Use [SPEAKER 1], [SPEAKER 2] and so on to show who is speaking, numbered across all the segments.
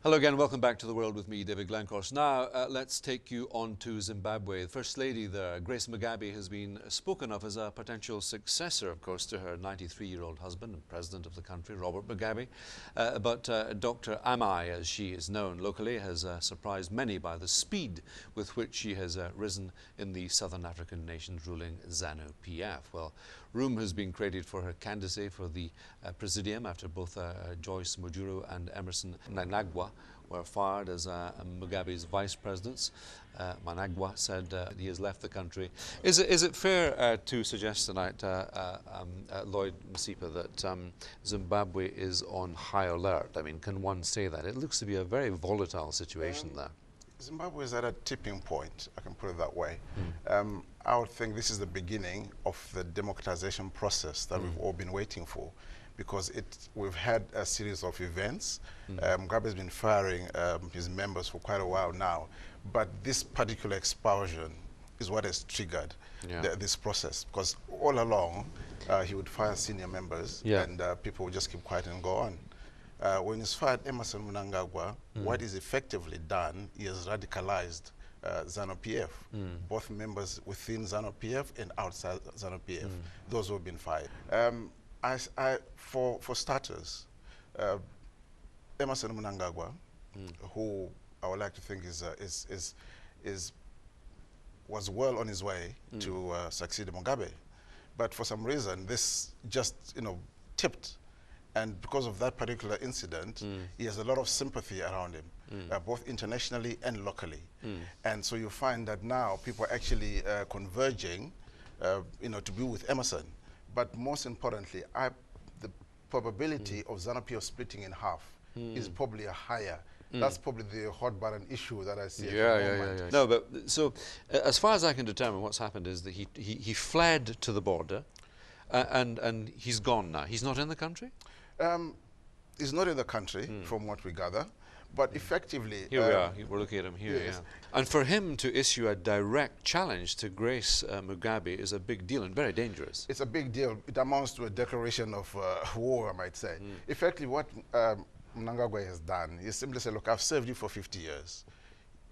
[SPEAKER 1] Hello again, welcome back to The World with me, David Glencorse. Now, let's take you on to Zimbabwe. The First Lady there, Grace Mugabe, has been spoken of as a potential successor, of course, to her 93-year-old husband and president of the country, Robert Mugabe. But Dr. Amai, as she is known locally, has surprised many by the speed with which she has risen in the Southern African nation's ruling ZANU-PF. Well, room has been created for her candidacy for the presidium after both Joyce Mujuru and Emerson Mnangagwa were fired as Mugabe's vice presidents. Mnangagwa said he has left the country. Is it fair to suggest tonight, Lloyd Msipa, that Zimbabwe is on high alert? I mean, can one say that? It looks to be a very volatile situation there.
[SPEAKER 2] Zimbabwe is at a tipping point, I can put it that way. I would think this is the beginning of the democratization process that we've all been waiting for, because we've had a series of events. Mugabe has been firing his members for quite a while now, but this particular expulsion is what has triggered this process, because all along he would fire senior members and people would just keep quiet and go on. When he's fired Emerson Mnangagwa, what is effectively done, he has radicalized ZANU-PF, both members within ZANU-PF and outside ZANU-PF, those who have been fired. For starters, Emerson Mnangagwa, who I would like to think was well on his way to succeed Mugabe, but for some reason this just tipped. And because of that particular incident, he has a lot of sympathy around him, both internationally and locally. And so you find that now people are actually converging, to be with Emerson. But most importantly, the probability of ZANU-PF splitting in half is probably higher. That's probably the hot button issue that I see at the moment.
[SPEAKER 1] No, but so as far as I can determine, what's happened is that he fled to the border, and he's gone now. He's not in the country?
[SPEAKER 2] He's not in the country, from what we gather, but effectively...
[SPEAKER 1] Here we are, we're looking at him here, And for him to issue a direct challenge to Grace Mugabe is a big deal and very dangerous.
[SPEAKER 2] It's a big deal. It amounts to a declaration of war, I might say. Effectively, what Mnangagwa has done is simply say, look, I've served you for 50 years.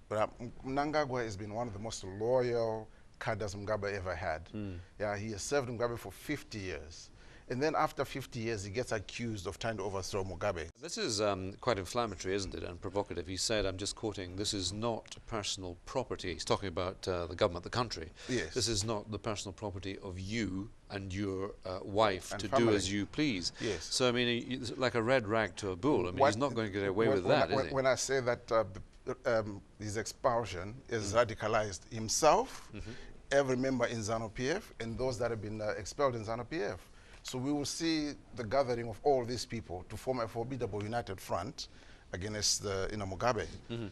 [SPEAKER 2] But Mnangagwa has been one of the most loyal cadres Mugabe ever had. He has served Mugabe for 50 years. And then after 50 years, he gets accused of trying to overthrow Mugabe.
[SPEAKER 1] This is quite inflammatory, isn't it, and provocative. He said, I'm just quoting, this is not personal property. He's talking about the government, the country.
[SPEAKER 2] Yes.
[SPEAKER 1] This is not the personal property of you and your wife and to
[SPEAKER 2] family.
[SPEAKER 1] Do as you please.
[SPEAKER 2] Yes.
[SPEAKER 1] So, I mean, it's like a red rag to a bull. I mean, he's not going to get away with that, is he?
[SPEAKER 2] When I say that his expulsion is radicalized himself, every member in ZANU-PF, and those that have been expelled in ZANU-PF. So we will see the gathering of all these people to form a formidable united front against Mugabe.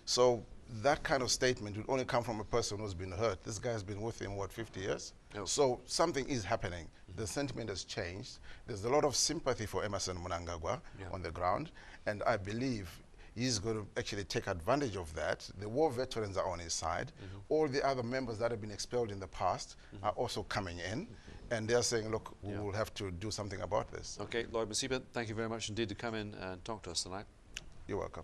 [SPEAKER 2] So that kind of statement would only come from a person who's been hurt. This guy has been with him, what, 50 years? So something is happening. The sentiment has changed. There's a lot of sympathy for Emerson Mnangagwa on the ground, and I believe he's going to actually take advantage of that. The war veterans are on his side. All the other members that have been expelled in the past are also coming in. And they're saying, look, we will have to do something about this.
[SPEAKER 1] Okay, Lloyd Msipa, thank you very much indeed to come in and talk to us tonight.
[SPEAKER 2] You're welcome.